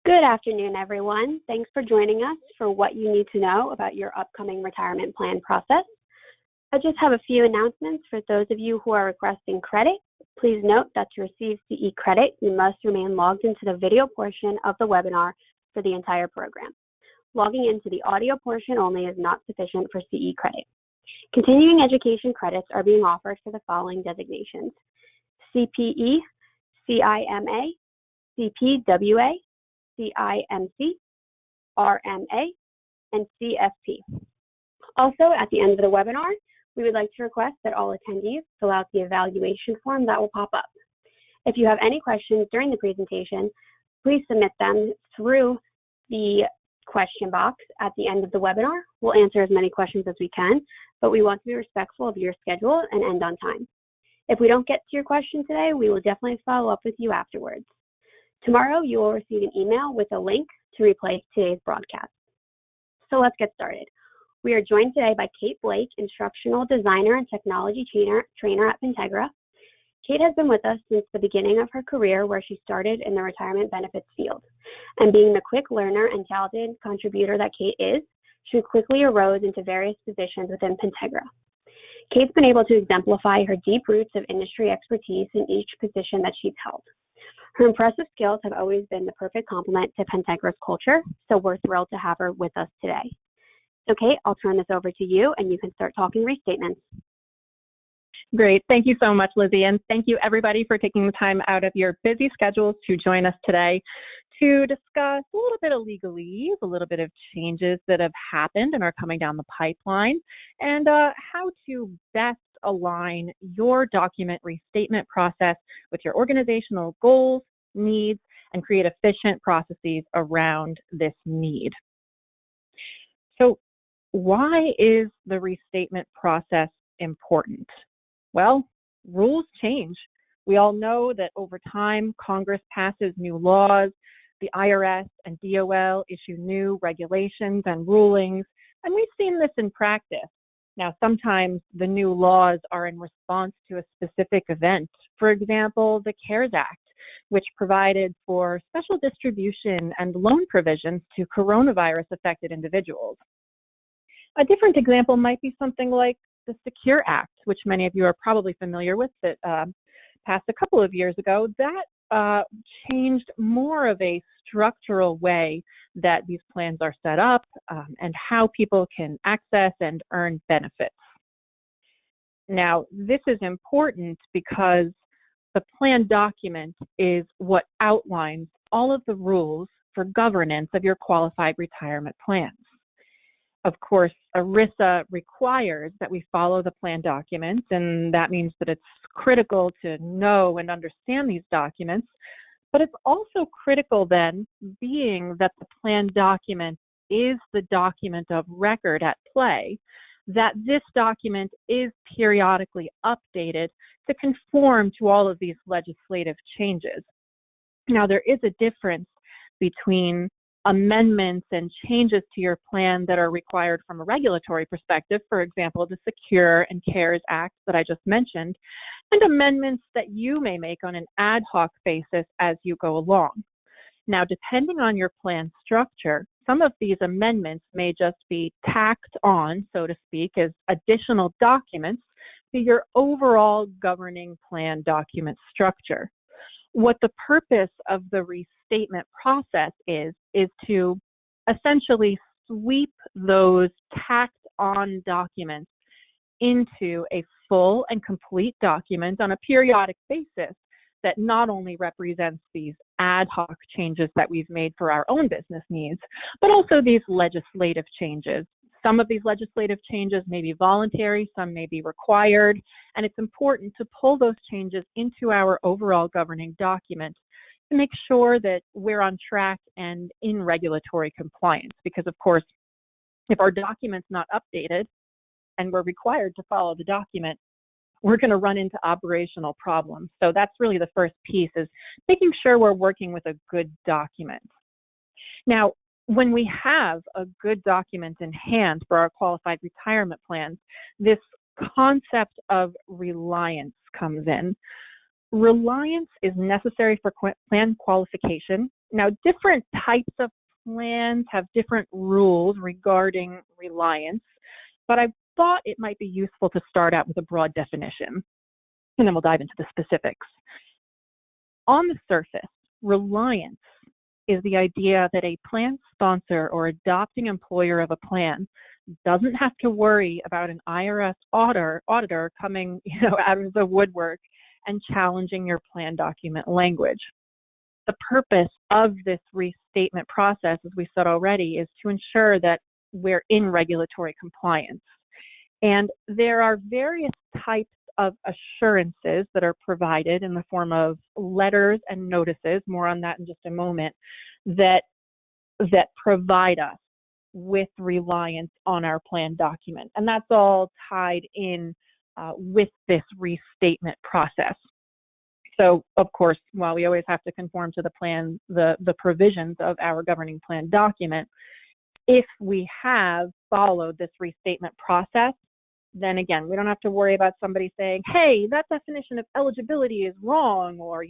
Good afternoon, everyone. Thanks for joining us for what you need to know about your upcoming retirement plan process. I just have a few announcements for those of you who are requesting credit. Please note that to receive CE credit, you must remain logged into the video portion of the webinar for the entire program. Logging into the audio portion only is not sufficient for CE credit. Continuing education credits are being offered for the following designations: CPE, CIMA, CPWA, CIMC, RMA, and CFP. Also, at the end of the webinar, we would like to request that all attendees fill out the evaluation form that will pop up. If you have any questions during the presentation, please submit them through the question box at the end of the webinar. We'll answer as many questions as we can, but we want to be respectful of your schedule and end on time. If we don't get to your question today, we will definitely follow up with you afterwards. Tomorrow, you will receive an email with a link to replay today's broadcast. So let's get started. We are joined today by Kate Blake, Instructional Designer and Technology Trainer at Pentegra. Kate has been with us since the beginning of her career, where she started in the retirement benefits field. And being the quick learner and talented contributor that Kate is, she quickly arose into various positions within Pentegra. Kate's been able to exemplify her deep roots of industry expertise in each position that she's held. Her impressive skills have always been the perfect complement to Pentegra's culture, so we're thrilled to have her with us today. So Kate, I'll turn this over to you and you can start talking restatements. Great. Thank you so much, Lizzie, and thank you everybody for taking the time out of your busy schedules to join us today to discuss a little bit of legalese, a little bit of changes that have happened and are coming down the pipeline, and how to best align your document restatement process with your organizational goals, needs, and create efficient processes around this need. So why is the restatement process important? Well, rules change. We all know that over time, Congress passes new laws, the IRS and DOL issue new regulations and rulings, and we've seen this in practice. Now, sometimes the new laws are in response to a specific event. For example, the CARES Act, which provided for special distribution and loan provisions to coronavirus-affected individuals. A different example might be something like the Secure Act, which many of you are probably familiar with, that passed a couple of years ago. That changed more of a structural way that these plans are set up and how people can access and earn benefits. Now, this is important because the plan document is what outlines all of the rules for governance of your qualified retirement plans. Of course, ERISA requires that we follow the plan documents, and that means that it's critical to know and understand these documents. But it's also critical then, being that the plan document is the document of record at play, that this document is periodically updated to conform to all of these legislative changes. Now, there is a difference between amendments and changes to your plan that are required from a regulatory perspective, for example, the Secure and CARES Act that I just mentioned, and amendments that you may make on an ad hoc basis as you go along. Now, depending on your plan structure, some of these amendments may just be tacked on, so to speak, as additional documents to your overall governing plan document structure. What the purpose of the restatement process is to essentially sweep those tacked on documents into a full and complete document on a periodic basis that not only represents these ad hoc changes that we've made for our own business needs, but also these legislative changes. Some of these legislative changes may be voluntary, some may be required, and it's important to pull those changes into our overall governing document to make sure that we're on track and in regulatory compliance. Because, of course, if our document's not updated and we're required to follow the document, we're going to run into operational problems. So that's really the first piece, is making sure we're working with a good document. Now, when we have a good document in hand for our qualified retirement plans, this concept of reliance comes in. Reliance is necessary for plan qualification Now, different types of plans have different rules regarding reliance, but I thought it might be useful to start out with a broad definition, and then we'll dive into the specifics. On the surface, reliance is the idea that a plan sponsor or adopting employer of a plan doesn't have to worry about an IRS auditor coming, out of the woodwork and challenging your plan document language. The purpose of this restatement process, as we said already, is to ensure that we're in regulatory compliance. And there are various types of assurances that are provided in the form of letters and notices, more on that in just a moment, that provide us with reliance on our plan document. And that's all tied in with this restatement process. So, of course, while we always have to conform to the plan, the provisions of our governing plan document, if we have followed this restatement process, then again, we don't have to worry about somebody saying, hey, that definition of eligibility is wrong, or,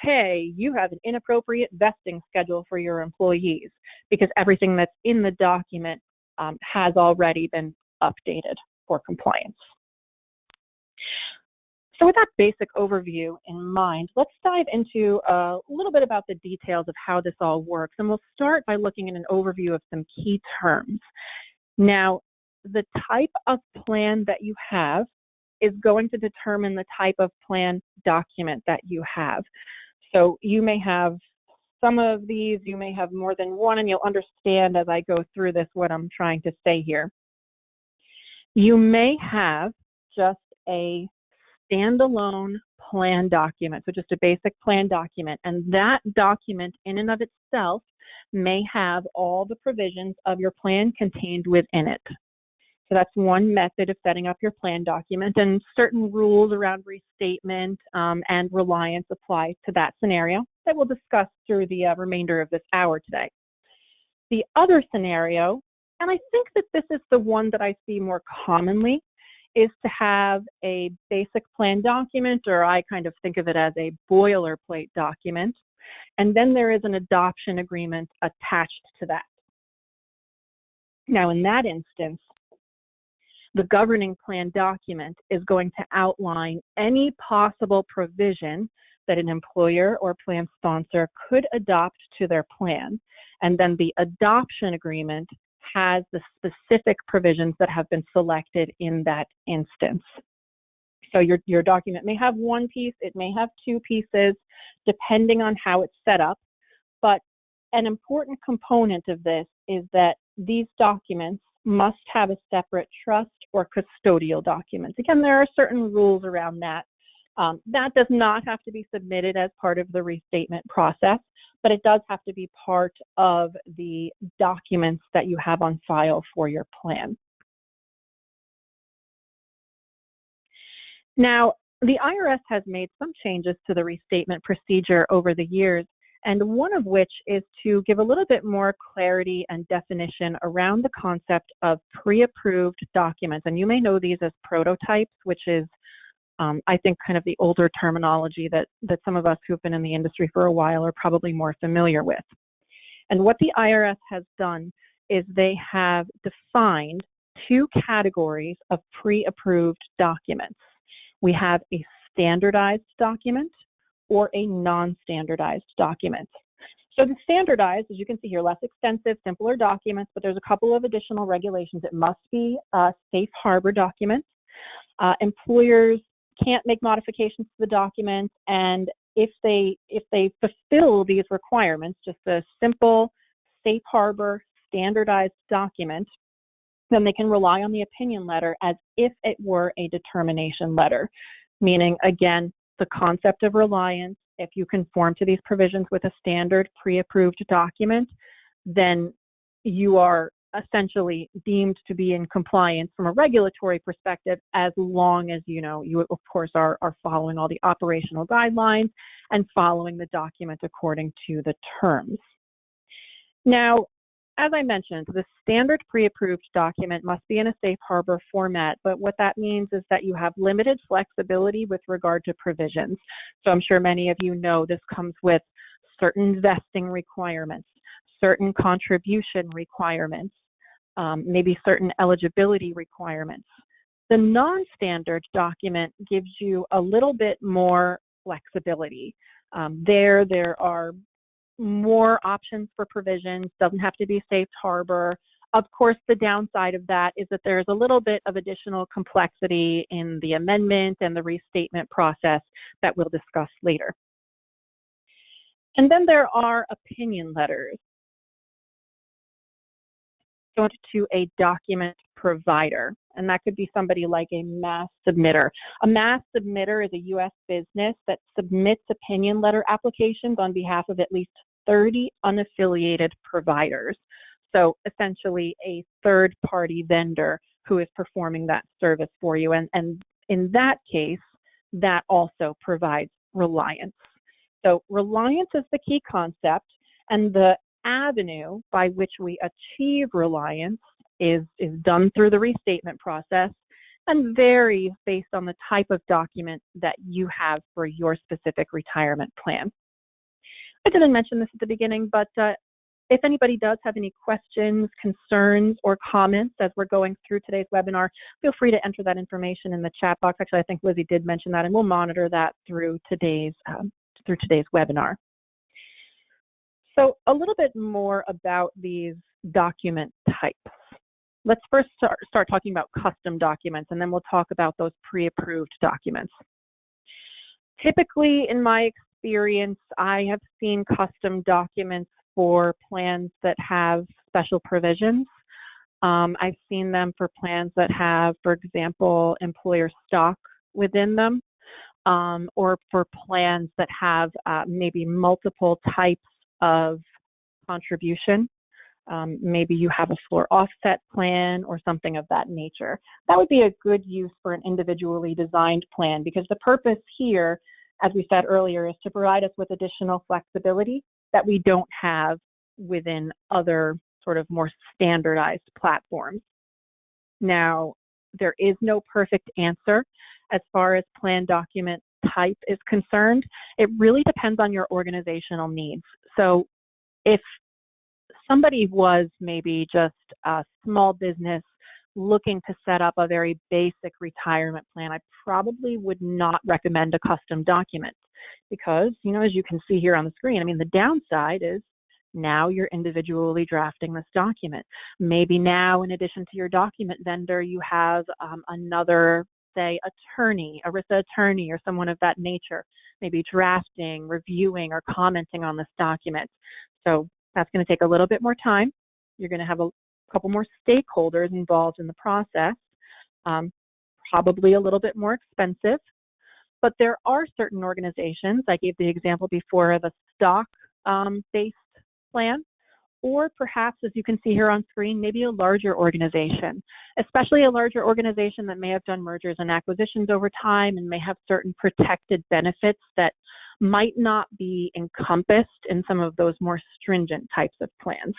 hey, you have an inappropriate vesting schedule for your employees, because everything that's in the document has already been updated for compliance. So with that basic overview in mind, let's dive into a little bit about the details of how this all works. And we'll start by looking at an overview of some key terms. Now, the type of plan that you have is going to determine the type of plan document that you have. So you may have some of these, you may have more than one, and you'll understand as I go through this what I'm trying to say here. You may have just a standalone plan document, so just a basic plan document, and that document in and of itself may have all the provisions of your plan contained within it. So that's one method of setting up your plan document, and certain rules around restatement and reliance apply to that scenario that we'll discuss through the remainder of this hour today. The other scenario, and I think that this is the one that I see more commonly, is to have a basic plan document, or I kind of think of it as a boilerplate document, and then there is an adoption agreement attached to that. Now, in that instance, the governing plan document is going to outline any possible provision that an employer or plan sponsor could adopt to their plan, and then the adoption agreement has the specific provisions that have been selected in that instance. So your document may have one piece, it may have two pieces, depending on how it's set up. But an important component of this is that these documents must have a separate trust or custodial document. Again, there are certain rules around that. That does not have to be submitted as part of the restatement process, but it does have to be part of the documents that you have on file for your plan. Now, the IRS has made some changes to the restatement procedure over the years, and one of which is to give a little bit more clarity and definition around the concept of pre-approved documents. And you may know these as prototypes, which is I think kind of the older terminology that some of us who've been in the industry for a while are probably more familiar with. And what the IRS has done is they have defined two categories of pre-approved documents. We have a standardized document or a non-standardized document. So the standardized, as you can see here, less extensive, simpler documents, but there's a couple of additional regulations. It must be a safe harbor document. Employers can't make modifications to the document, and if they fulfill these requirements, just a simple safe harbor standardized document, then they can rely on the opinion letter as if it were a determination letter, meaning, again, the concept of reliance. If you conform to these provisions with a standard pre-approved document, then you are essentially deemed to be in compliance from a regulatory perspective, as long as you of course are following all the operational guidelines and following the document according to the terms. Now, as I mentioned, the standard pre-approved document must be in a safe harbor format, but what that means is that you have limited flexibility with regard to provisions. So I'm sure many of you know this comes with certain vesting requirements, certain contribution requirements, maybe certain eligibility requirements. The non-standard document gives you a little bit more flexibility. There are more options for provisions, doesn't have to be safe harbor. Of course, the downside of that is that there's a little bit of additional complexity in the amendment and the restatement process that we'll discuss later. And then there are opinion letters. Go to a document provider, and that could be somebody like a mass submitter. A mass submitter is a U.S. business that submits opinion letter applications on behalf of at least 30 unaffiliated providers. So essentially a third-party vendor who is performing that service for you. And in that case, that also provides reliance. So reliance is the key concept, and the avenue by which we achieve reliance is done through the restatement process and varies based on the type of document that you have for your specific retirement plan. I didn't mention this at the beginning, but if anybody does have any questions, concerns, or comments as we're going through today's webinar, feel free to enter that information in the chat box. Actually, I think Lizzie did mention that, and we'll monitor that through today's webinar. So a little bit more about these document types. Let's first start talking about custom documents, and then we'll talk about those pre-approved documents. Typically, in my experience, I have seen custom documents for plans that have special provisions. I've seen them for plans that have, for example, employer stock within them, or for plans that have maybe multiple types of contribution. Maybe you have a floor offset plan or something of that nature. That would be a good use for an individually designed plan, because the purpose here, as we said earlier, is to provide us with additional flexibility that we don't have within other sort of more standardized platforms. Now, there is no perfect answer as far as plan document type is concerned. It really depends on your organizational needs. So if somebody was maybe just a small business looking to set up a very basic retirement plan, I probably would not recommend a custom document because, as you can see here on the screen, the downside is now you're individually drafting this document. Maybe now, in addition to your document vendor, you have another, say, attorney, ERISA attorney, or someone of that nature, maybe drafting, reviewing, or commenting on this document. So that's going to take a little bit more time. You're going to have a couple more stakeholders involved in the process, probably a little bit more expensive. But there are certain organizations, I gave the example before of a stock-based plan, or perhaps, as you can see here on screen, maybe a larger organization, especially a larger organization that may have done mergers and acquisitions over time and may have certain protected benefits that might not be encompassed in some of those more stringent types of plans.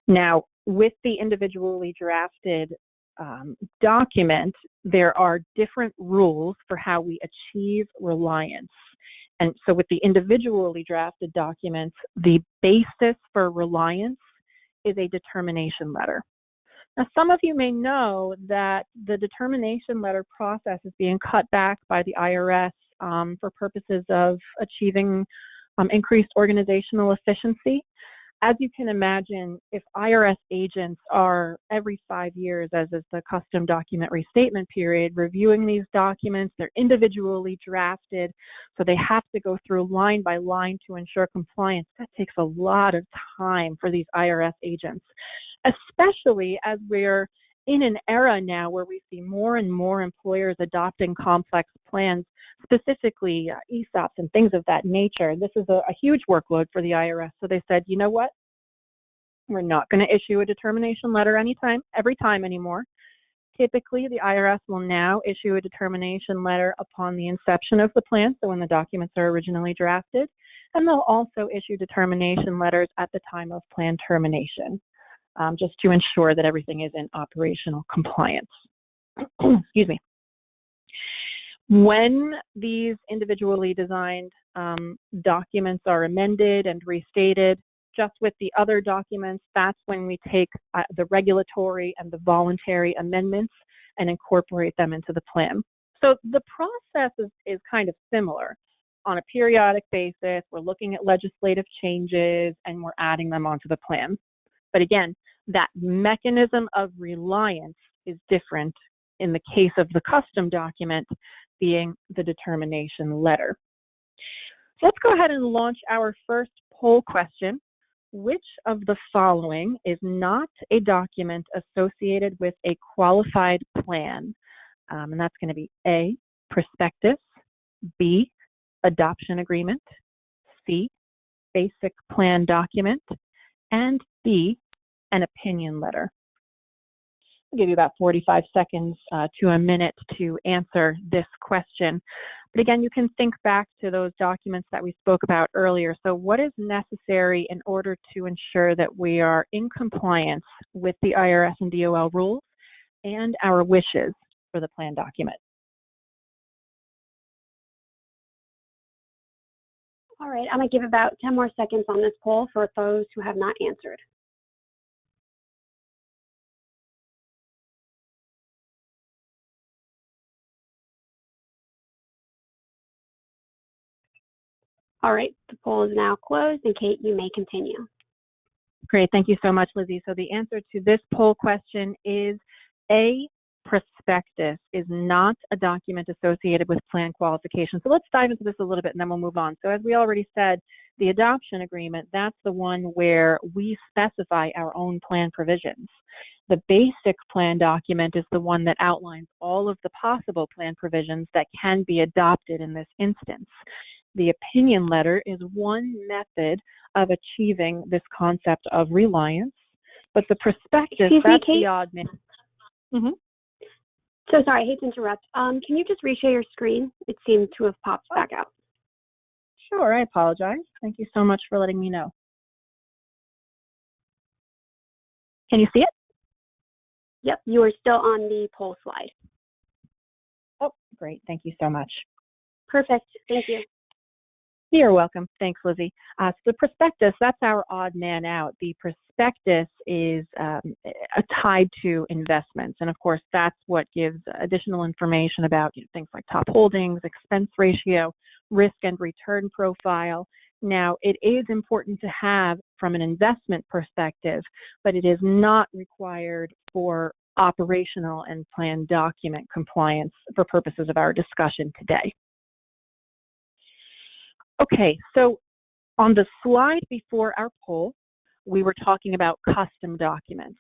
Now, with the individually drafted document, there are different rules for how we achieve reliance. And so with the individually drafted documents, the basis for reliance is a determination letter. Now, some of you may know that the determination letter process is being cut back by the IRS for purposes of achieving increased organizational efficiency. As you can imagine, if IRS agents are every 5 years, as is the custom document restatement period, reviewing these documents, they're individually drafted, so they have to go through line by line to ensure compliance. That takes a lot of time for these IRS agents, especially as we're in an era now where we see more and more employers adopting complex plans, specifically ESOPs and things of that nature. This is a huge workload for the IRS. So they said, you know what? We're not going to issue a determination letter every time anymore. Typically, the IRS will now issue a determination letter upon the inception of the plan, so when the documents are originally drafted, and they'll also issue determination letters at the time of plan termination, just to ensure that everything is in operational compliance. Excuse me. When these individually designed documents are amended and restated, just with the other documents, that's when we take the regulatory and the voluntary amendments and incorporate them into the plan. So the process is kind of similar. On a periodic basis, we're looking at legislative changes and we're adding them onto the plan. But again, that mechanism of reliance is different in the case of the custom document being the determination letter. So let's go ahead and launch our first poll question. Which of the following is not a document associated with a qualified plan? And that's going to be A, prospectus, B, adoption agreement, C, basic plan document, and D, an opinion letter. I'll give you about 45 seconds to a minute to answer this question. But again, you can think back to those documents that we spoke about earlier. So what is necessary in order to ensure that we are in compliance with the IRS and DOL rules and our wishes for the plan document? All right, I'm going to give about 10 more seconds on this poll for those who have not answered. All right, the poll is now closed, and Kate, you may continue. Great, thank you so much, Lizzie. So the answer to this poll question is A, prospectus is not a document associated with plan qualification. So let's dive into this a little bit and then we'll move on. So as we already said, the adoption agreement, that's the one where we specify our own plan provisions. The basic plan document is the one that outlines all of the possible plan provisions that can be adopted in this instance. The opinion letter is one method of achieving this concept of reliance, but the prospectus, that's the odd man. Mm-hmm. So sorry, I hate to interrupt. Can you just reshare your screen? It seemed to have popped back out. Sure, I apologize. Thank you so much for letting me know. Can you see it? Yep, you are still on the poll slide. Oh, great. Thank you so much. Perfect. Thank you. You're welcome. Thanks, Lizzie. So the prospectus, that's our odd man out. The prospectus is tied to investments. And of course, that's what gives additional information about things like top holdings, expense ratio, risk and return profile. Now, it is important to have from an investment perspective, but it is not required for operational and plan document compliance for purposes of our discussion today. Okay, so on the slide before our poll, we were talking about custom documents.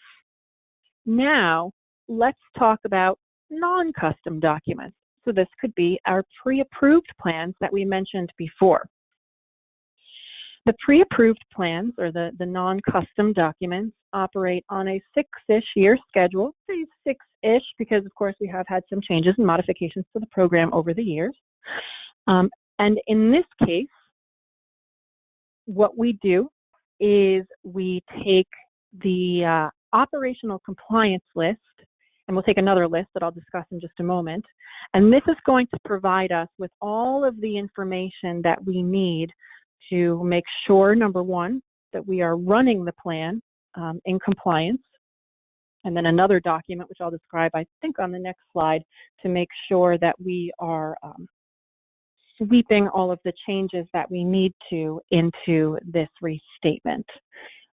Now, let's talk about non-custom documents. So this could be our pre-approved plans that we mentioned before. The pre-approved plans, or the non-custom documents, operate on a 6-ish year schedule. Say 6-ish because, of course, we have had some changes and modifications to the program over the years. And in this case, what we do is we take the operational compliance list, and we'll take another list that I'll discuss in just a moment. And this is going to provide us with all of the information that we need to make sure, number one, that we are running the plan in compliance. And then another document, which I'll describe, I think, on the next slide, to make sure that we are sweeping all of the changes that we need to into this restatement.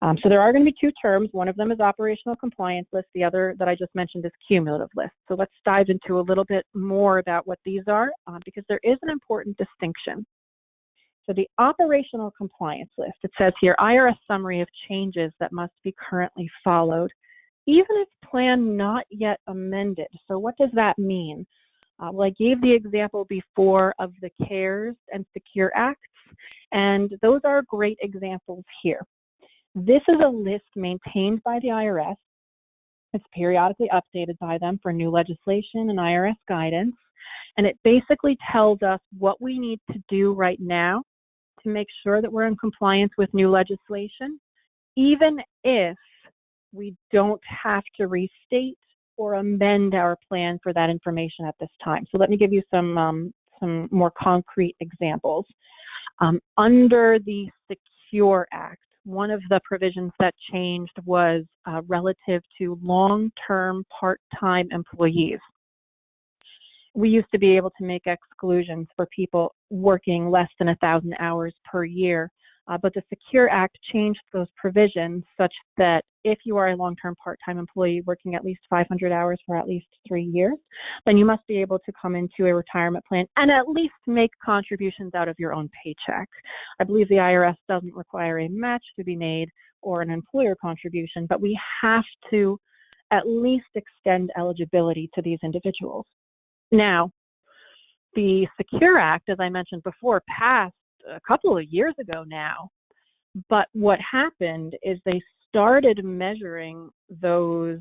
So there are going to be two terms. One of them is operational compliance list. The other that I just mentioned is cumulative list. So let's dive into a little bit more about what these are because there is an important distinction. So the operational compliance list, it says here, IRS summary of changes that must be currently followed, even if plan not yet amended. So what does that mean? Well, I gave the example before of the CARES and SECURE Acts, and those are great examples here. This is a list maintained by the IRS. It's periodically updated by them for new legislation and IRS guidance, and it basically tells us what we need to do right now to make sure that we're in compliance with new legislation, even if we don't have to restate or amend our plan for that information at this time. So let me give you some more concrete examples. Under the Secure Act, one of the provisions that changed was relative to long-term part-time employees. We used to be able to make exclusions for people working less than 1,000 hours per year, but the Secure Act changed those provisions such that if you are a long-term part-time employee working at least 500 hours for at least 3 years, then you must be able to come into a retirement plan and at least make contributions out of your own paycheck. I believe the IRS doesn't require a match to be made or an employer contribution, but we have to at least extend eligibility to these individuals. Now, the Secure Act, as I mentioned before, passed a couple of years ago now, but what happened is they started measuring those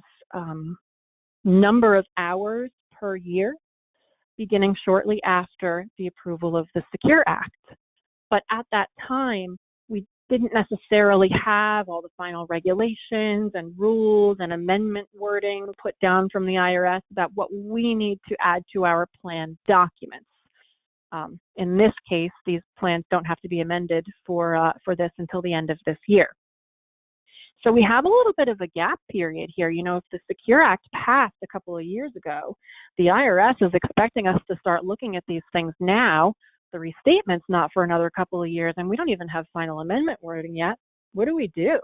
number of hours per year beginning shortly after the approval of the Secure Act. But at that time, we didn't necessarily have all the final regulations and rules and amendment wording put down from the IRS about what we need to add to our plan documents. In this case, these plans don't have to be amended for this until the end of this year. So we have a little bit of a gap period here. You know, if the Secure Act passed a couple of years ago, the IRS is expecting us to start looking at these things now. The restatement's not for another couple of years, and we don't even have final amendment wording yet. What do we do?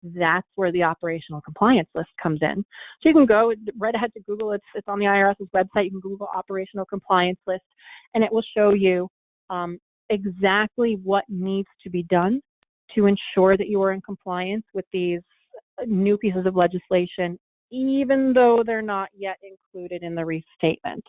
That's where the operational compliance list comes in. So you can go right ahead to Google. It's on the IRS's website. You can Google operational compliance list, and it will show you exactly what needs to be done to ensure that you are in compliance with these new pieces of legislation, even though they're not yet included in the restatement.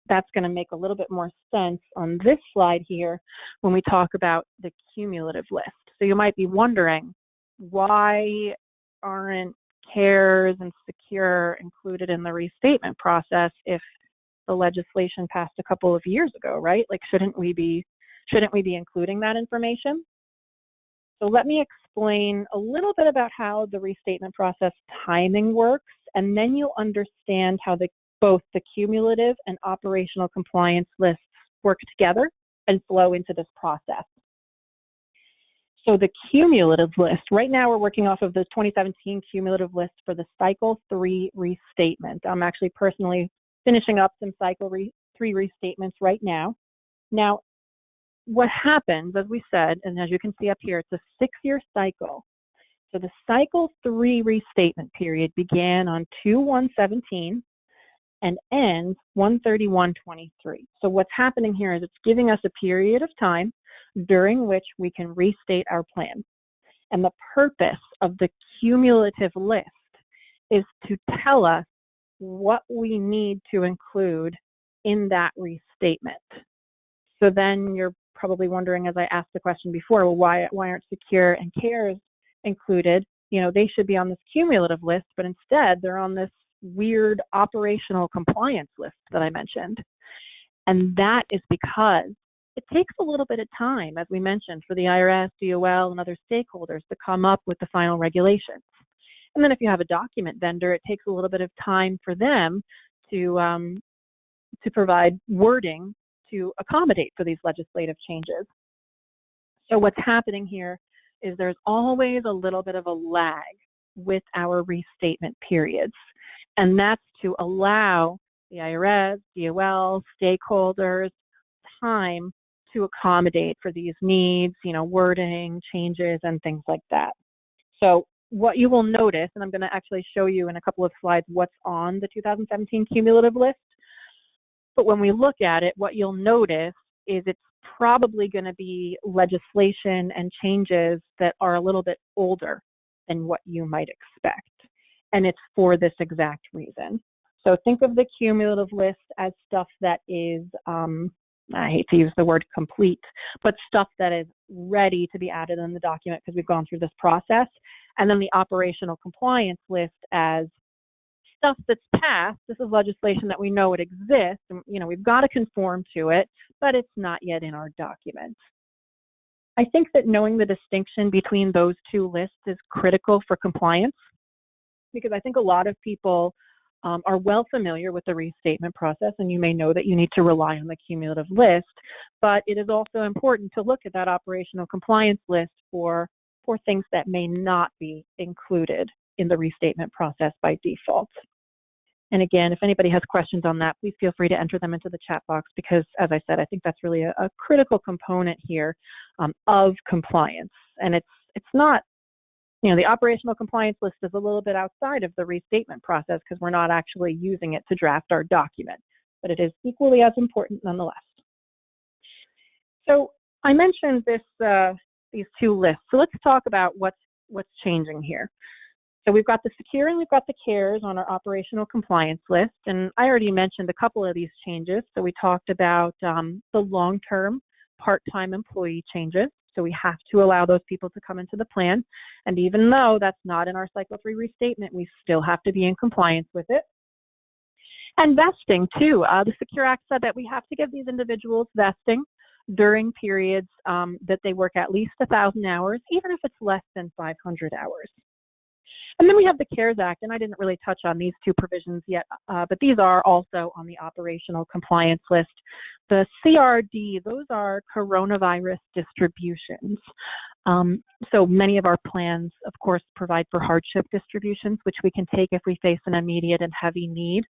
That's going to make a little bit more sense on this slide here when we talk about the cumulative list. So you might be wondering, why aren't CARES and Secure included in the restatement process if the legislation passed a couple of years ago, right? Like, shouldn't we be including that information? So let me explain a little bit about how the restatement process timing works, and then you'll understand how both the cumulative and operational compliance lists work together and flow into this process. So the cumulative list, right now we're working off of the 2017 cumulative list for the Cycle 3 restatement. I'm actually personally finishing up some Cycle 3 restatements right now. Now, what happens, as we said, and as you can see up here, it's a 6-year cycle. So the Cycle 3 restatement period began on 2/1/17 and ends 1/31/23. So what's happening here is it's giving us a period of time during which we can restate our plan. And the purpose of the cumulative list is to tell us what we need to include in that restatement. So then you're probably wondering, as I asked the question before, well, why aren't Secure and CARES included? You know, they should be on this cumulative list, but instead they're on this weird operational compliance list that I mentioned. And that is because it takes a little bit of time, as we mentioned, for the IRS, DOL, and other stakeholders to come up with the final regulations. And then if you have a document vendor, it takes a little bit of time for them to provide wording to accommodate for these legislative changes. So what's happening here is there's always a little bit of a lag with our restatement periods. And that's to allow the IRS, DOL, stakeholders time to accommodate for these needs, wording, changes, and things like that. So what you will notice, and I'm going to actually show you in a couple of slides what's on the 2017 cumulative list, but when we look at it, what you'll notice is it's probably going to be legislation and changes that are a little bit older than what you might expect. And it's for this exact reason. So think of the cumulative list as stuff that is, I hate to use the word complete, but stuff that is ready to be added in the document because we've gone through this process. And then the operational compliance list as stuff that's passed. This is legislation that we know it exists, and we've got to conform to it, but it's not yet in our document. I think that knowing the distinction between those two lists is critical for compliance. because I think a lot of people are well familiar with the restatement process, and you may know that you need to rely on the cumulative list, but it is also important to look at that operational compliance list for things that may not be included in the restatement process by default. And again, if anybody has questions on that, please feel free to enter them into the chat box because, as I said, I think that's really a critical component here of compliance. And it's not, the operational compliance list is a little bit outside of the restatement process because we're not actually using it to draft our document, but it is equally as important nonetheless. So I mentioned these two lists. So let's talk about what's changing here. So we've got the secure and we've got the CARES on our operational compliance list. And I already mentioned a couple of these changes. So we talked about the long-term part-time employee changes. So we have to allow those people to come into the plan. And even though that's not in our Cycle 3 restatement, we still have to be in compliance with it. And vesting too. The Secure Act said that we have to give these individuals vesting during periods that they work at least 1,000 hours, even if it's less than 500 hours. And then we have the CARES Act, and I didn't really touch on these two provisions yet, but these are also on the operational compliance list. The CRD, those are coronavirus distributions. So many of our plans, of course, provide for hardship distributions, which we can take if we face an immediate and heavy need.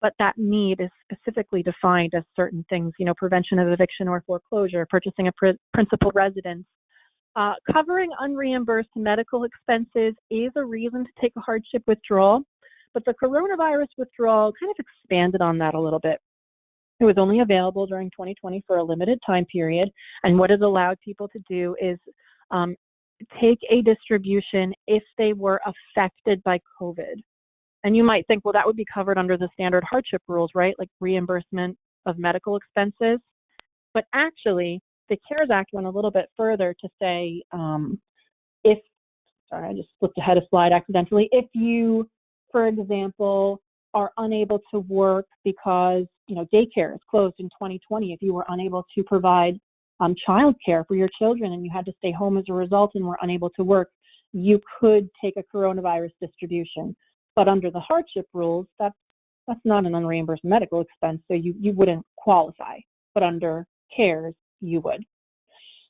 But that need is specifically defined as certain things, prevention of eviction or foreclosure, purchasing a principal residence. Covering unreimbursed medical expenses is a reason to take a hardship withdrawal, but the coronavirus withdrawal kind of expanded on that a little bit. It was only available during 2020 for a limited time period, and what it allowed people to do is take a distribution if they were affected by COVID. And you might think, well, that would be covered under the standard hardship rules, right? Like reimbursement of medical expenses. But actually, the CARES Act went a little bit further to say I just flipped ahead a slide accidentally. If you, for example, are unable to work because, daycare is closed in 2020, if you were unable to provide child care for your children and you had to stay home as a result and were unable to work, you could take a coronavirus distribution. But under the hardship rules, that's not an unreimbursed medical expense, so you wouldn't qualify. But under CARES, you would.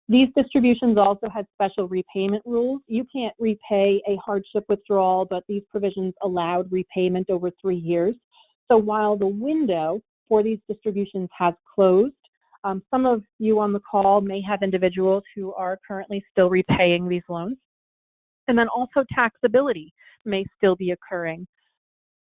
These distributions also had special repayment rules. You can't repay a hardship withdrawal, but these provisions allowed repayment over 3 years. So while the window for these distributions has closed, some of you on the call may have individuals who are currently still repaying these loans. And then also taxability may still be occurring.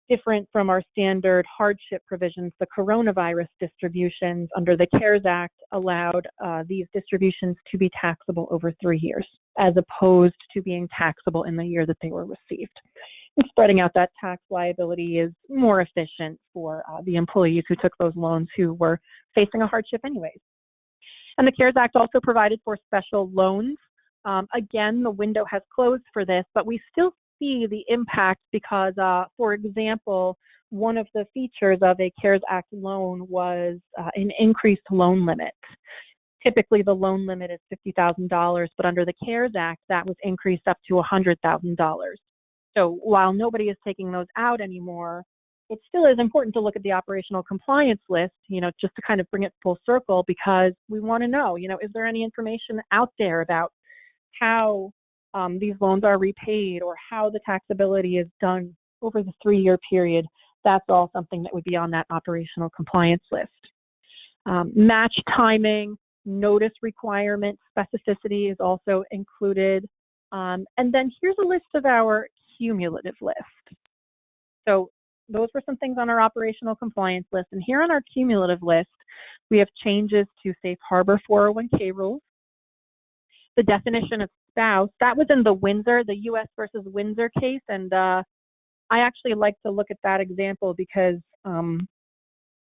Different from our standard hardship provisions, the coronavirus distributions under the CARES Act allowed these distributions to be taxable over 3 years, as opposed to being taxable in the year that they were received. And spreading out that tax liability is more efficient for the employees who took those loans who were facing a hardship anyways. And the CARES Act also provided for special loans. Again, the window has closed for this, but we still see the impact because, for example, one of the features of a CARES Act loan was an increased loan limit. Typically, the loan limit is $50,000, but under the CARES Act, that was increased up to $100,000. So while nobody is taking those out anymore, it still is important to look at the operational compliance list, just to kind of bring it full circle, because we want to know, is there any information out there about how these loans are repaid or how the taxability is done over the 3-year period? That's all something that would be on that operational compliance list. Match timing, notice requirement, specificity is also included. And then here's a list of our cumulative list. So those were some things on our operational compliance list. And here on our cumulative list, we have changes to Safe Harbor 401k rules. The definition of spouse, that was in the U.S. versus Windsor case. And I actually like to look at that example because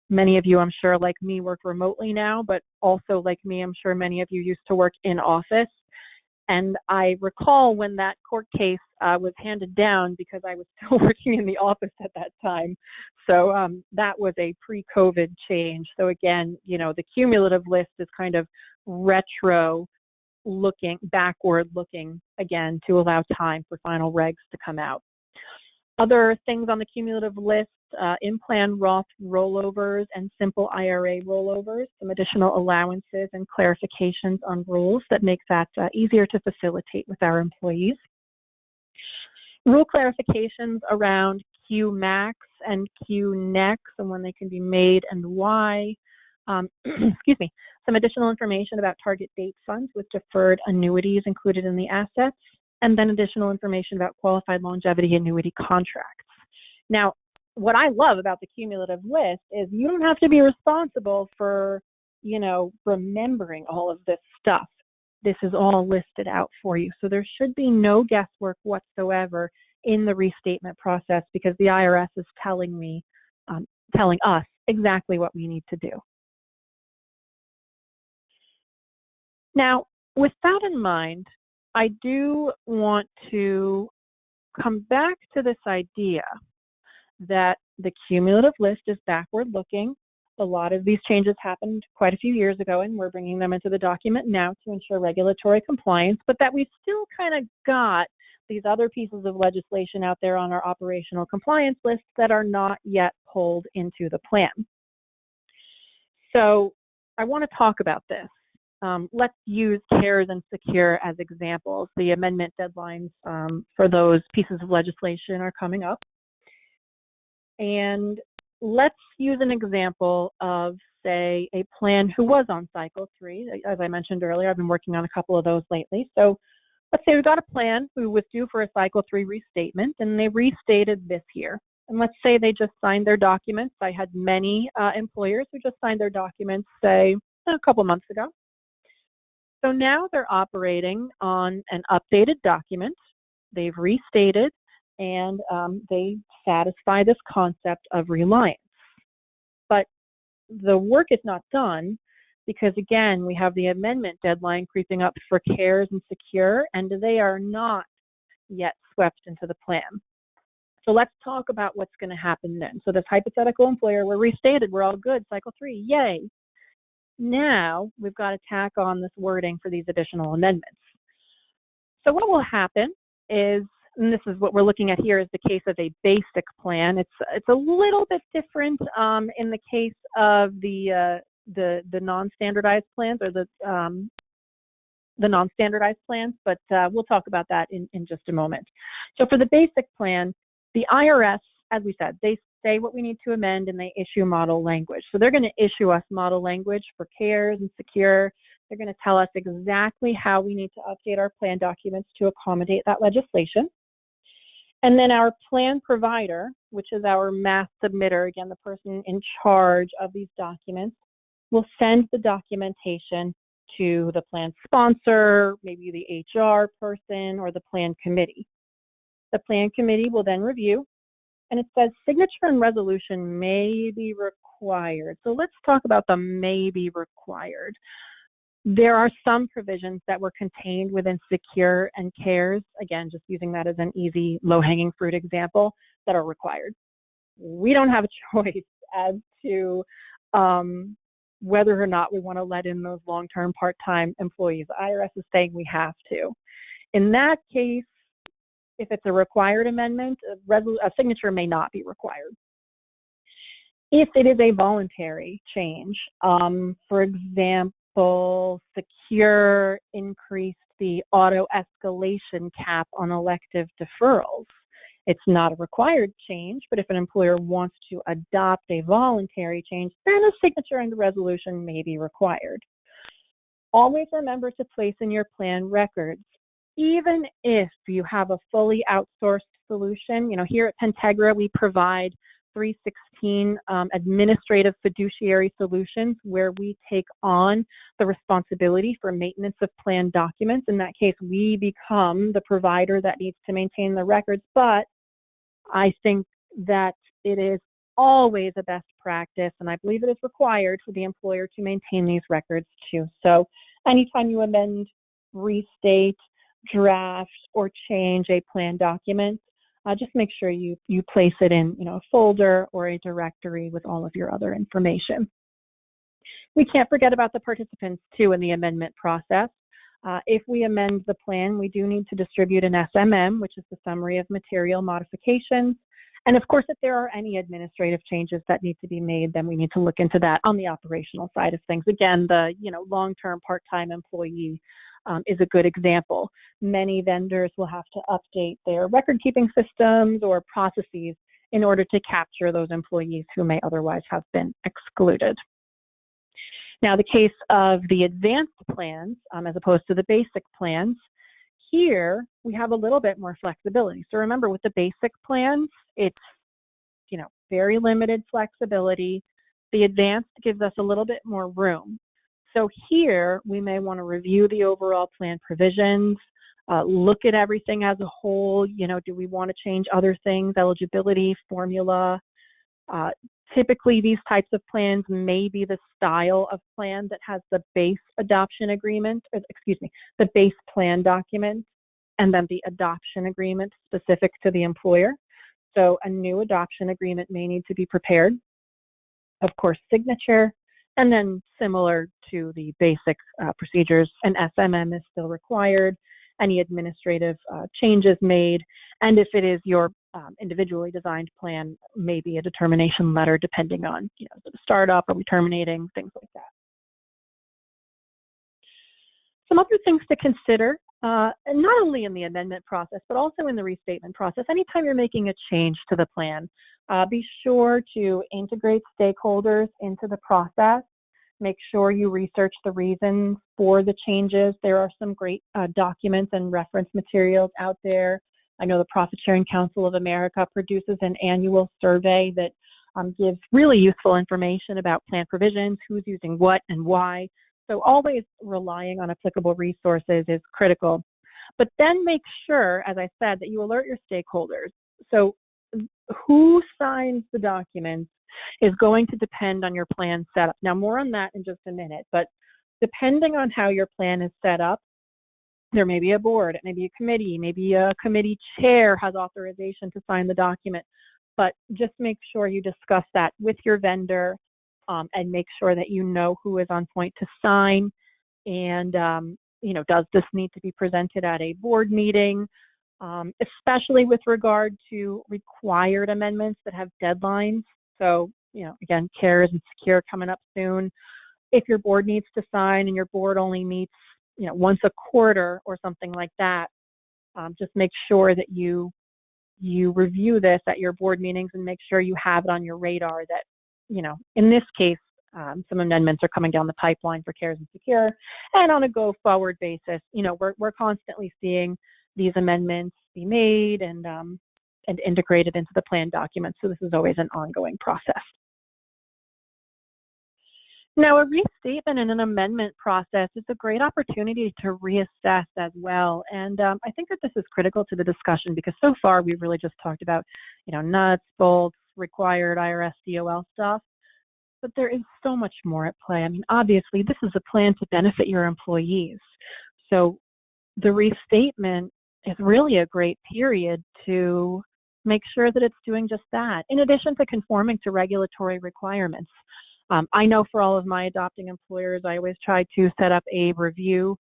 many of you, I'm sure, like me, work remotely now, but also like me, I'm sure many of you used to work in office. And I recall when that court case was handed down because I was still working in the office at that time. So that was a pre-COVID change. So again, the cumulative list is kind of backward looking again to allow time for final regs to come out. Other things on the cumulative list, in-plan Roth rollovers and simple IRA rollovers, some additional allowances and clarifications on rules that make that easier to facilitate with our employees. Rule clarifications around Q-max and Q-nex and when they can be made and why. Excuse me. Some additional information about target date funds with deferred annuities included in the assets, and then additional information about qualified longevity annuity contracts. Now, what I love about the cumulative list is you don't have to be responsible for, remembering all of this stuff. This is all listed out for you. So there should be no guesswork whatsoever in the restatement process because the IRS is telling us exactly what we need to do. Now, with that in mind, I do want to come back to this idea that the cumulative list is backward looking. A lot of these changes happened quite a few years ago, and we're bringing them into the document now to ensure regulatory compliance, but that we've still kind of got these other pieces of legislation out there on our operational compliance list that are not yet pulled into the plan. So I want to talk about this. Let's use CARES and SECURE as examples. The amendment deadlines for those pieces of legislation are coming up. And let's use an example of, say, a plan who was on cycle 3. As I mentioned earlier, I've been working on a couple of those lately. So let's say we've got a plan who was due for a cycle 3 restatement, and they restated this year. And let's say they just signed their documents. I had many employers who just signed their documents, say, a couple months ago. So now they're operating on an updated document. They've restated, and they satisfy this concept of reliance. But the work is not done because, again, we have the amendment deadline creeping up for CARES and SECURE, and they are not yet swept into the plan. So let's talk about what's going to happen then. So this hypothetical employer, we're restated, we're all good, cycle 3, yay. Now we've got to tack on this wording for these additional amendments. So what will happen is, and this is what we're looking at here, is the case of a basic plan. It's a little bit different in the case of the non-standardized plans or the non-standardized plans, but we'll talk about that in just a moment. So for the basic plan, the IRS, as we said, they say what we need to amend and they issue model language. So they're going to issue us model language for CARES and SECURE. They're going to tell us exactly how we need to update our plan documents to accommodate that legislation. And then our plan provider, which is our mass submitter, again, the person in charge of these documents, will send the documentation to the plan sponsor, maybe the HR person, or the plan committee. The plan committee will then review, and it says signature and resolution may be required. So let's talk about the may be required. There are some provisions that were contained within SECURE and CARES, again, just using that as an easy low-hanging fruit example, that are required. We don't have a choice as to whether or not we want to let in those long-term part-time employees. The IRS is saying we have to. In that case, if it's a required amendment, a signature may not be required. If it is a voluntary change, for example, SECURE increased the auto escalation cap on elective deferrals. It's not a required change, but if an employer wants to adopt a voluntary change, then a signature and a resolution may be required. Always remember to place in your plan records, even if you have a fully outsourced solution. Here at Pentegra, we provide 316 administrative fiduciary solutions where we take on the responsibility for maintenance of plan documents. In that case, we become the provider that needs to maintain the records, but I think that it is always a best practice, and I believe it is required for the employer to maintain these records too. So anytime you amend, restate, draft, or change a plan document, just make sure you place it in a folder or a directory with all of your other information. We can't forget about the participants too in the amendment process. If we amend the plan, we do need to distribute an SMM, which is the summary of material modifications. And of course, if there are any administrative changes that need to be made, then we need to look into that on the operational side of things. Again, the long-term part-time employee is a good example. Many vendors will have to update their record-keeping systems or processes in order to capture those employees who may otherwise have been excluded. Now, the case of the advanced plans, as opposed to the basic plans, here we have a little bit more flexibility. So remember, with the basic plans, it's very limited flexibility. The advanced gives us a little bit more room. So here we may want to review the overall plan provisions, look at everything as a whole. Do we want to change other things, eligibility, formula? Typically, these types of plans may be the style of plan that has the base adoption agreement, the base plan document, and then the adoption agreement specific to the employer. So a new adoption agreement may need to be prepared. Of course, signature, and then similar to the basic procedures, an SMM is still required, any administrative changes made, and if it is your individually designed plan, maybe a determination letter depending on, the startup, are we terminating, things like that. Some other things to consider, and not only in the amendment process, but also in the restatement process. Anytime you're making a change to the plan, be sure to integrate stakeholders into the process. Make sure you research the reasons for the changes. There are some great documents and reference materials out there. I know the Profit Sharing Council of America produces an annual survey that gives really useful information about plan provisions, who's using what and why. So always relying on applicable resources is critical. But then make sure, as I said, that you alert your stakeholders. So who signs the documents is going to depend on your plan setup. Now, more on that in just a minute, but depending on how your plan is set up, there may be a board, it may be a committee, maybe a committee chair has authorization to sign the document, but just make sure you discuss that with your vendor and make sure that you know who is on point to sign. And, does this need to be presented at a board meeting, especially with regard to required amendments that have deadlines. So, again, CARES and SECURE coming up soon. If your board needs to sign and your board only meets, once a quarter or something like that, just make sure that you review this at your board meetings and make sure you have it on your radar that, in this case, some amendments are coming down the pipeline for CARES and SECURE. And on a go-forward basis, we're constantly seeing these amendments be made and integrated into the plan documents. So this is always an ongoing process. Now, a restatement and an amendment process is a great opportunity to reassess as well. And I think that this is critical to the discussion because so far we've really just talked about, nuts, bolts, required IRS DOL stuff. But there is so much more at play. I mean, obviously, this is a plan to benefit your employees. So the restatement is really a great period to make sure that it's doing just that, in addition to conforming to regulatory requirements. I know for all of my adopting employers, I always try to set up a review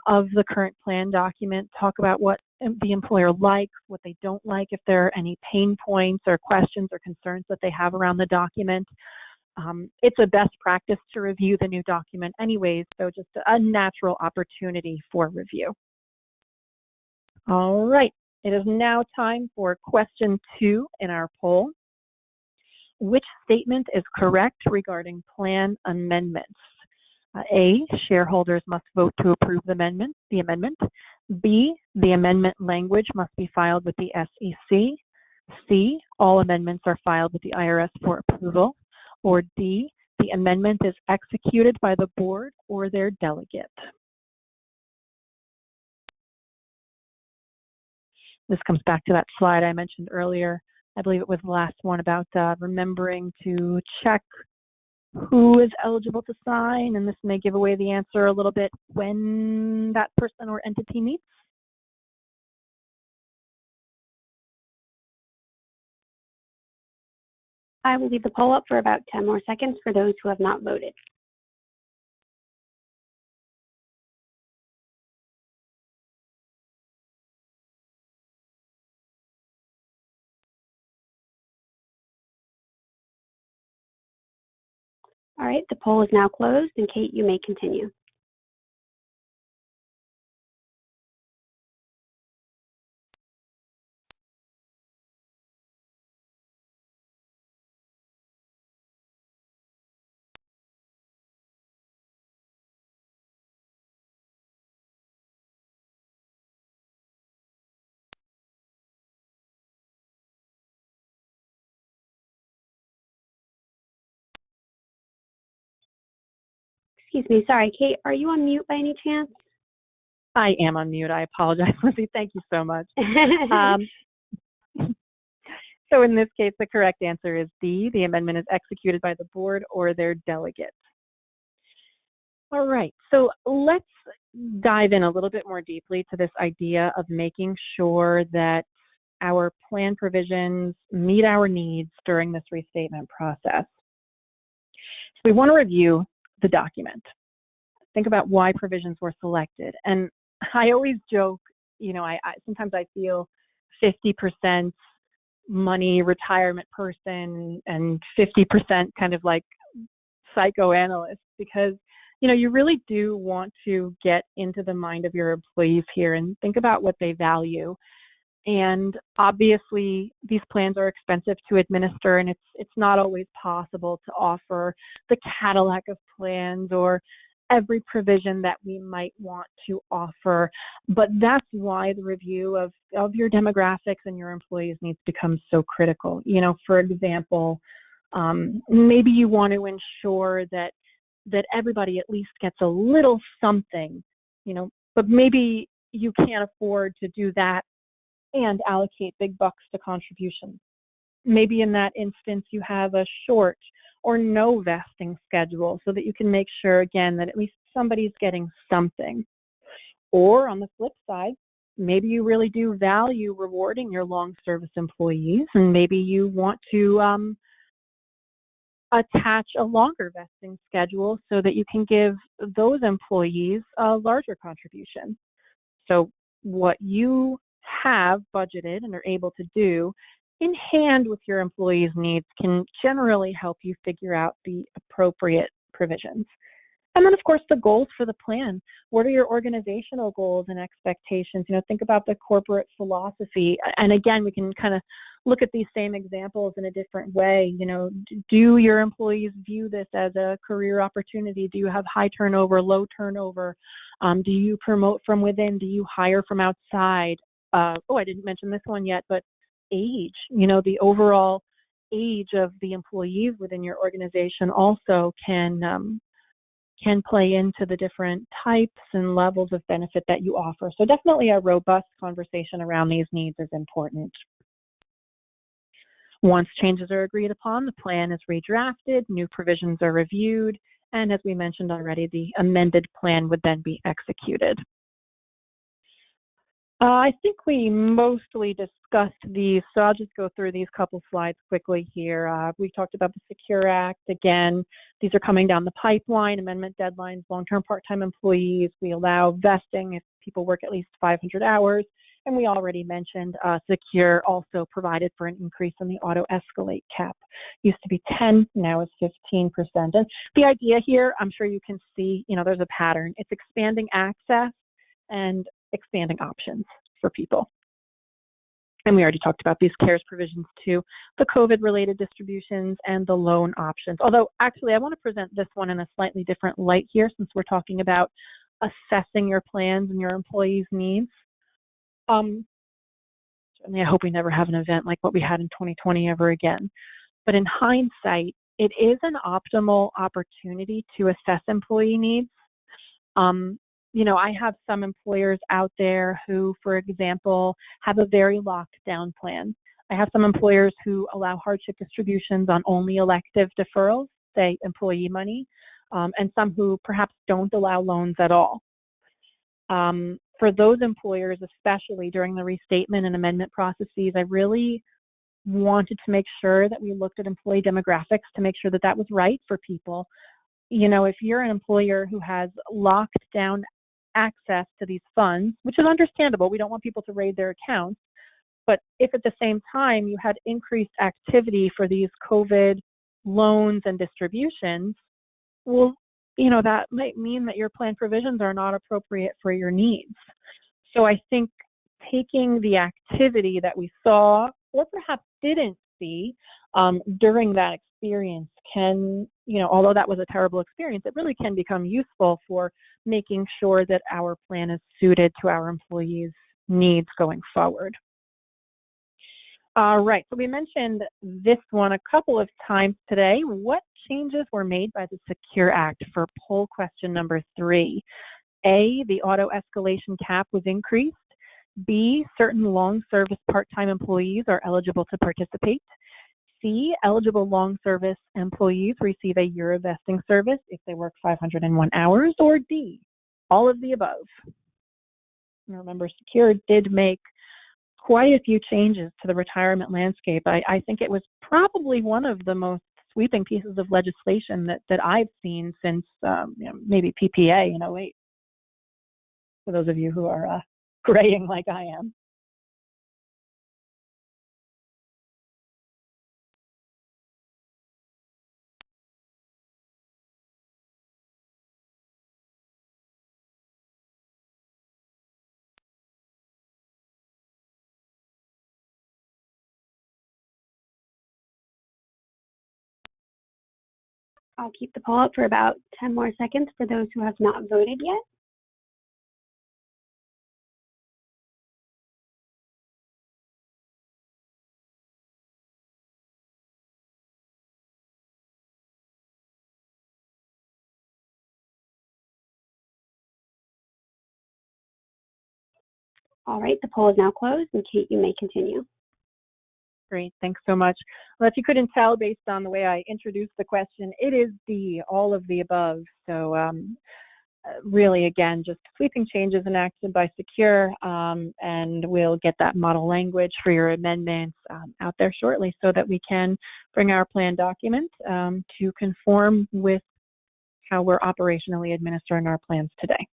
of the current plan document, talk about what the employer likes, what they don't like, if there are any pain points or questions or concerns that they have around the document. It's a best practice to review the new document anyways, so just a natural opportunity for review. All right, it is now time for question 2 in our poll. Which statement is correct regarding plan amendments? A, shareholders must vote to approve the amendment. B, the amendment language must be filed with the SEC. C, all amendments are filed with the IRS for approval. Or D, the amendment is executed by the board or their delegate. This comes back to that slide I mentioned earlier. I believe it was the last one about remembering to check who is eligible to sign, and this may give away the answer a little bit when that person or entity meets. I will leave the poll up for about 10 more seconds for those who have not voted. All right, the poll is now closed, and Kate, you may continue. Excuse me, sorry, Kate, are you on mute by any chance? I am on mute. I apologize, Lizzie. Thank you so much. So in this case, the correct answer is D. The amendment is executed by the board or their delegate. All right, so let's dive in a little bit more deeply to this idea of making sure that our plan provisions meet our needs during this restatement process. So we want to review the document. Think about why provisions were selected. And I always joke, I sometimes I feel 50% money retirement person and 50% kind of like psychoanalyst, because you really do want to get into the mind of your employees here and think about what they value. And obviously these plans are expensive to administer, and it's not always possible to offer the Cadillac of plans or every provision that we might want to offer. But that's why the review of your demographics and your employees needs becomes so critical. For example, maybe you want to ensure that everybody at least gets a little something, but maybe you can't afford to do that and allocate big bucks to contributions. Maybe in that instance you have a short or no vesting schedule so that you can make sure, again, that at least somebody's getting something. Or on the flip side, maybe you really do value rewarding your long service employees, and maybe you want to attach a longer vesting schedule so that you can give those employees a larger contribution. So what you have budgeted and are able to do in hand with your employees' needs can generally help you figure out the appropriate provisions. And then, of course, the goals for the plan. What are your organizational goals and expectations? Think about the corporate philosophy. And again, we can kind of look at these same examples in a different way. Do your employees view this as a career opportunity? Do you have high turnover, low turnover? Do you promote from within? Do you hire from outside? I didn't mention this one yet, but age. The overall age of the employees within your organization also can play into the different types and levels of benefit that you offer. So definitely a robust conversation around these needs is important. Once changes are agreed upon, the plan is redrafted, new provisions are reviewed, and as we mentioned already, the amended plan would then be executed. I think we mostly discussed these, so I'll just go through these couple slides quickly here. We talked about the Secure Act. Again, these are coming down the pipeline, amendment deadlines, long-term part-time employees. We allow vesting if people work at least 500 hours. And we already mentioned Secure also provided for an increase in the auto escalate cap. Used to be 10, now is 15%. And the idea here, I'm sure you can see, there's a pattern. It's expanding access and expanding options for people. And we already talked about these CARES provisions too, the COVID-related distributions and the loan options. Although actually I want to present this one in a slightly different light here, since we're talking about assessing your plans and your employees' needs. Certainly I hope we never have an event like what we had in 2020 ever again. But in hindsight, it is an optimal opportunity to assess employee needs. I have some employers out there who, for example, have a very locked down plan. I have some employers who allow hardship distributions on only elective deferrals, say employee money, and some who perhaps don't allow loans at all. For those employers, especially during the restatement and amendment processes, I really wanted to make sure that we looked at employee demographics to make sure that that was right for people. If you're an employer who has locked down access to these funds, which is understandable, we don't want people to raid their accounts, but if at the same time you had increased activity for these COVID loans and distributions, well, that might mean that your plan provisions are not appropriate for your needs. So I think taking the activity that we saw or perhaps didn't see during that experience can, although that was a terrible experience, it really can become useful for making sure that our plan is suited to our employees' needs going forward. All right, so we mentioned this one a couple of times today. What changes were made by the Secure Act for poll question number 3? A, the auto escalation cap was increased. B, certain long service part-time employees are eligible to participate. C, eligible long service employees receive a year of vesting service if they work 501 hours. Or D, all of the above. And remember, Secure did make quite a few changes to the retirement landscape. I think it was probably one of the most sweeping pieces of legislation that I've seen since maybe PPA in '08. For those of you who are graying like I am. I'll keep the poll up for about 10 more seconds for those who have not voted yet. All right, the poll is now closed, and Kate, you may continue. Great, thanks so much. Well, if you couldn't tell based on the way I introduced the question, it is D, all of the above. So really, again, just sweeping changes enacted by Secure, and we'll get that model language for your amendments out there shortly so that we can bring our plan document to conform with how we're operationally administering our plans today.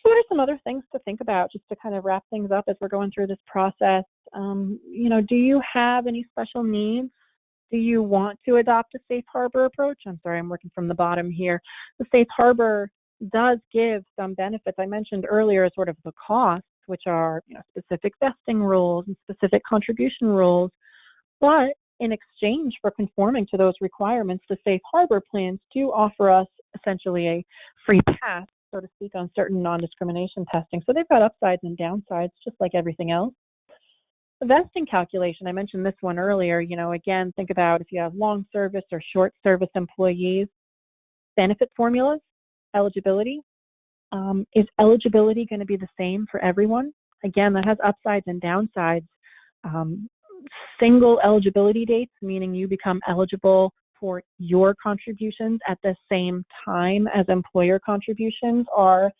So what are some other things to think about just to kind of wrap things up as we're going through this process? Do you have any special needs? Do you want to adopt a safe harbor approach? I'm sorry, I'm working from the bottom here. The safe harbor does give some benefits. I mentioned earlier sort of the costs, which are specific vesting rules and specific contribution rules. But in exchange for conforming to those requirements, the safe harbor plans do offer us essentially a free pass, so to speak, on certain non-discrimination testing. So they've got upsides and downsides, just like everything else. The vesting calculation, I mentioned this one earlier, again, think about if you have long service or short service employees, benefit formulas, eligibility. Is eligibility going to be the same for everyone? Again, that has upsides and downsides. Single eligibility dates, meaning you become eligible for your contributions at the same time as employer contributions, are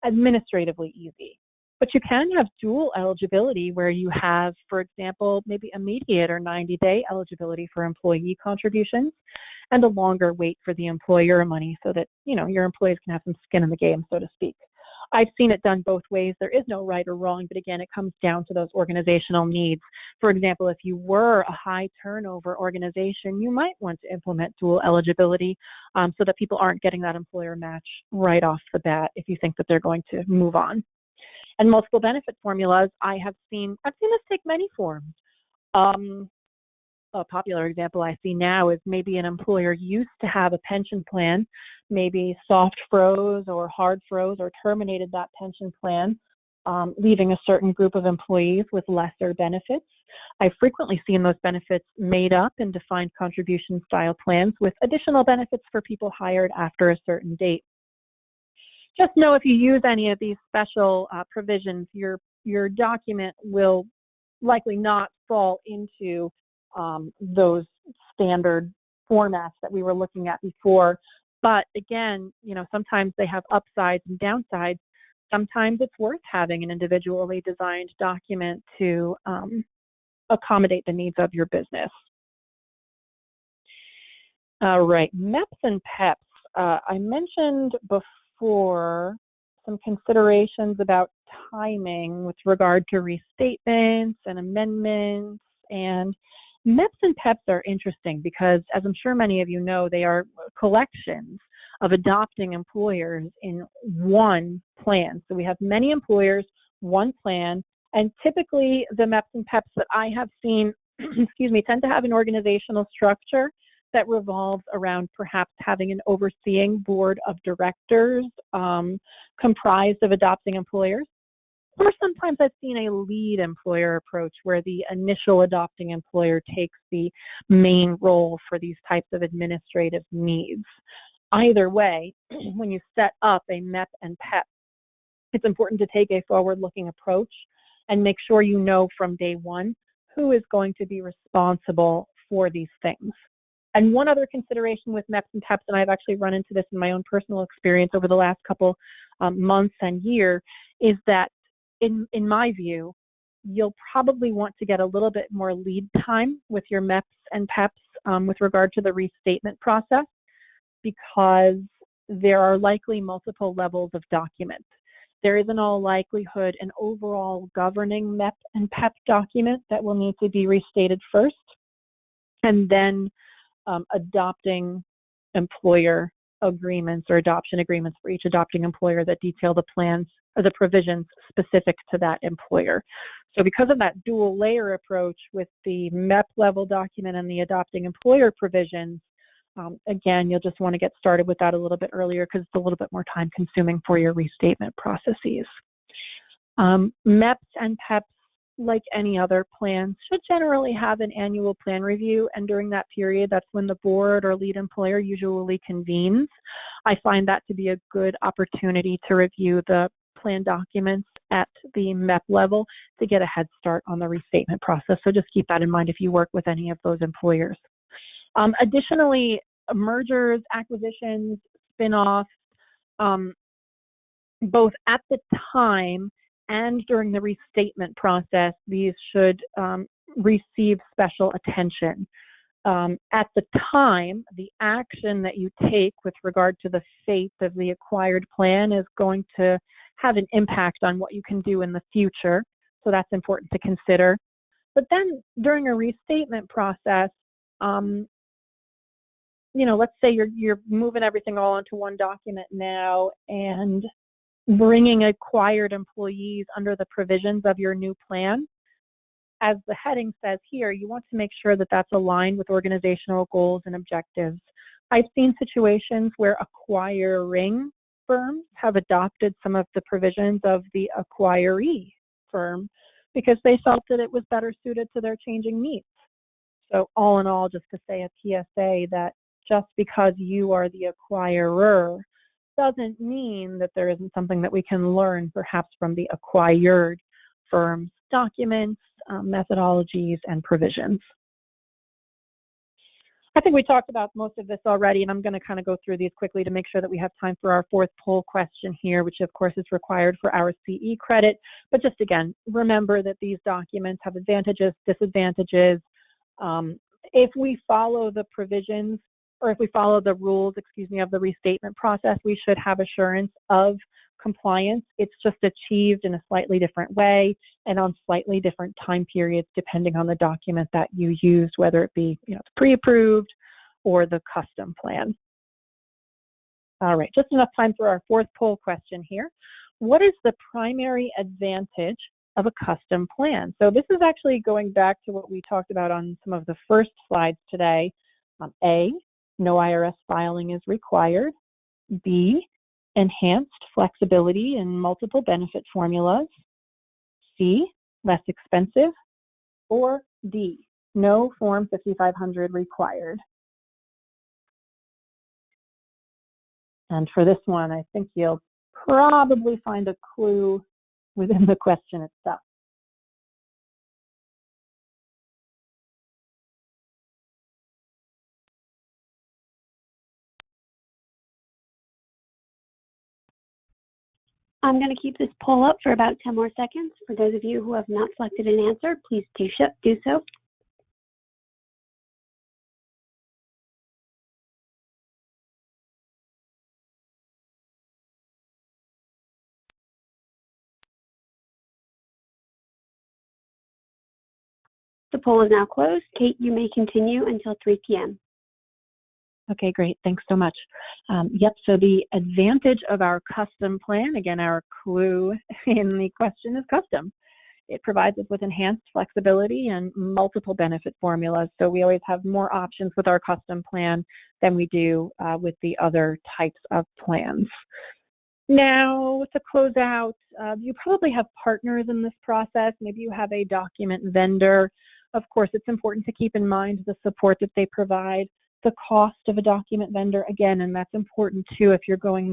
administratively easy. But you can have dual eligibility where you have, for example, maybe immediate or 90-day eligibility for employee contributions and a longer wait for the employer money so that, your employees can have some skin in the game, so to speak. I've seen it done both ways. There is no right or wrong, but again, it comes down to those organizational needs. For example, if you were a high turnover organization, you might want to implement dual eligibility so that people aren't getting that employer match right off the bat if you think that they're going to move on. And multiple benefit formulas, I've seen this take many forms. A popular example I see now is maybe an employer used to have a pension plan, maybe soft froze or hard froze or terminated that pension plan, leaving a certain group of employees with lesser benefits. I've frequently seen those benefits made up in defined contribution style plans with additional benefits for people hired after a certain date. Just know if you use any of these special provisions, your document will likely not fall into those standard formats that we were looking at before. But again, sometimes they have upsides and downsides. Sometimes it's worth having an individually designed document to accommodate the needs of your business. All right, MEPs and PEPs. I mentioned before some considerations about timing with regard to restatements and amendments, and MEPs and PEPs are interesting because, as I'm sure many of you know, they are collections of adopting employers in one plan. So we have many employers, one plan, and typically the MEPs and PEPs that I have seen, excuse me, tend to have an organizational structure that revolves around perhaps having an overseeing board of directors comprised of adopting employers. Or sometimes I've seen a lead employer approach where the initial adopting employer takes the main role for these types of administrative needs. Either way, when you set up a MEP and PEP, it's important to take a forward-looking approach and make sure you know from day one who is going to be responsible for these things. And one other consideration with MEPs and PEPs, and I've actually run into this in my own personal experience over the last couple months and year, is that in my view, you'll probably want to get a little bit more lead time with your MEPs and PEPs with regard to the restatement process, because there are likely multiple levels of document. There is in all likelihood an overall governing MEP and PEP document that will need to be restated first, and then adopting employer agreements or adoption agreements for each adopting employer that detail the plans or the provisions specific to that employer. So because of that dual layer approach with the MEP level document and the adopting employer provisions, again, you'll just want to get started with that a little bit earlier because it's a little bit more time consuming for your restatement processes. MEPs and PEPs, like any other plans, should generally have an annual plan review, and during that period, that's when the board or lead employer usually convenes. I find that to be a good opportunity to review the plan documents at the MEP level to get a head start on the restatement process. So just keep that in mind if you work with any of those employers. Additionally, mergers, acquisitions, spin-offs, both at the time and during the restatement process, these should receive special attention. At the time, the action that you take with regard to the fate of the acquired plan is going to have an impact on what you can do in the future. So that's important to consider. But then during a restatement process, let's say you're moving everything all into one document now and bringing acquired employees under the provisions of your new plan. As the heading says here, you want to make sure that that's aligned with organizational goals and objectives. I've seen situations where acquiring firms have adopted some of the provisions of the acquiree firm because they felt that it was better suited to their changing needs. So all in all, just to say a PSA that just because you are the acquirer doesn't mean that there isn't something that we can learn perhaps from the acquired firm's documents, methodologies, and provisions. I think we talked about most of this already, and I'm going to kind of go through these quickly to make sure that we have time for our fourth poll question here, which of course is required for our CE credit. But just again, remember that these documents have advantages, disadvantages. If we follow the provisions, or if we follow the rules, of the restatement process, we should have assurance of compliance. It's just achieved in a slightly different way and on slightly different time periods, depending on the document that you used, whether it be pre-approved or the custom plan. All right, just enough time for our fourth poll question here. What is the primary advantage of a custom plan? So this is actually going back to what we talked about on some of the first slides today. A, no IRS filing is required. B, enhanced flexibility in multiple benefit formulas. C, less expensive. Or D, no Form 5500 required. And for this one, I think you'll probably find a clue within the question itself. I'm going to keep this poll up for about 10 more seconds. For those of you who have not selected an answer, please do so. The poll is now closed. Kate, you may continue until 3 p.m. Okay, great. Thanks so much. So the advantage of our custom plan, again, our clue in the question is custom. It provides us with enhanced flexibility and multiple benefit formulas. So we always have more options with our custom plan than we do with the other types of plans. Now, to close out, you probably have partners in this process. Maybe you have a document vendor. Of course, it's important to keep in mind the support that they provide, the cost of a document vendor, again, and that's important too if you're going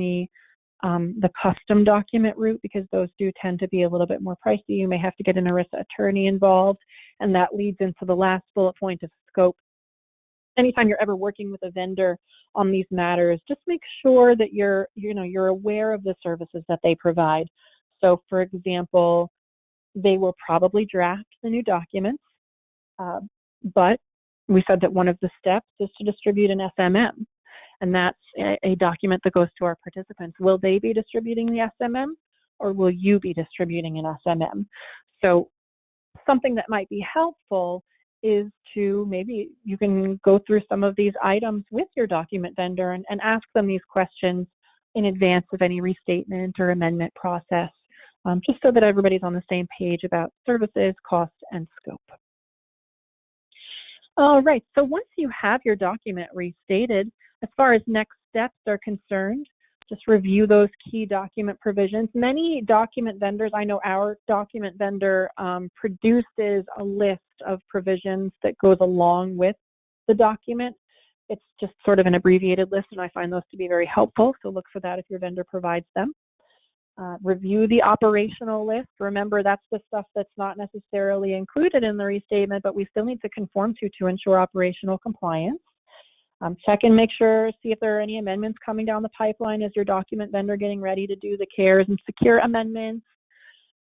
the custom document route, because those do tend to be a little bit more pricey. You may have to get an ERISA attorney involved, and that leads into the last bullet point of scope. Anytime you're ever working with a vendor on these matters, just make sure that you're aware of the services that they provide. So, for example, they will probably draft the new documents, but we said that one of the steps is to distribute an SMM, and that's a document that goes to our participants. Will they be distributing the SMM, or will you be distributing an SMM? So something that might be helpful is to maybe you can go through some of these items with your document vendor and ask them these questions in advance of any restatement or amendment process, just so that everybody's on the same page about services, cost, and scope. All right, so once you have your document restated, as far as next steps are concerned, just review those key document provisions. Many document vendors, I know our document vendor produces a list of provisions that goes along with the document. It's just sort of an abbreviated list, and I find those to be very helpful, so look for that if your vendor provides them. Review the operational list. Remember, that's the stuff that's not necessarily included in the restatement, but we still need to conform to ensure operational compliance. Check and make sure, see if there are any amendments coming down the pipeline as your document vendor getting ready to do the CARES and secure amendments.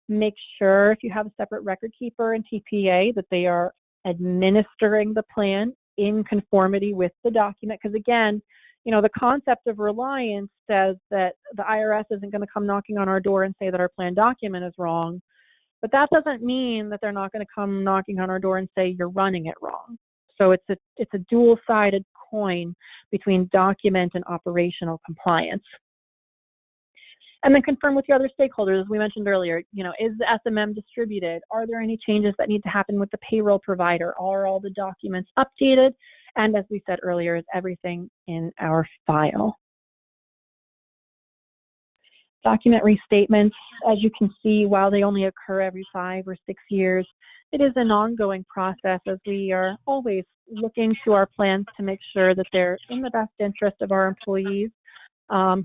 Make sure if you have a separate record keeper and TPA that they are administering the plan in conformity with the document. Because again, the concept of reliance says that the IRS isn't going to come knocking on our door and say that our plan document is wrong. But that doesn't mean that they're not going to come knocking on our door and say you're running it wrong. So it's a dual-sided coin between document and operational compliance. And then confirm with your other stakeholders, as we mentioned earlier, is the SMM distributed? Are there any changes that need to happen with the payroll provider? Are all the documents updated? And as we said earlier, is everything in our file? Document restatements, as you can see, while they only occur every 5 or 6 years, it is an ongoing process as we are always looking to our plans to make sure that they're in the best interest of our employees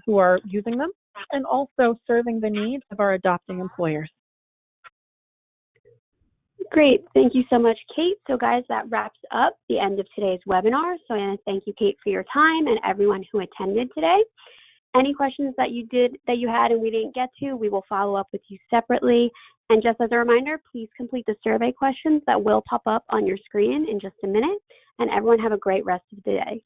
who are using them, and also serving the needs of our adopting employers. Great. Thank you so much, Kate. So guys, that wraps up the end of today's webinar. So I want to thank you, Kate, for your time and everyone who attended today. Any questions that you had and we didn't get to, we will follow up with you separately. And just as a reminder, please complete the survey questions that will pop up on your screen in just a minute. And everyone have a great rest of the day.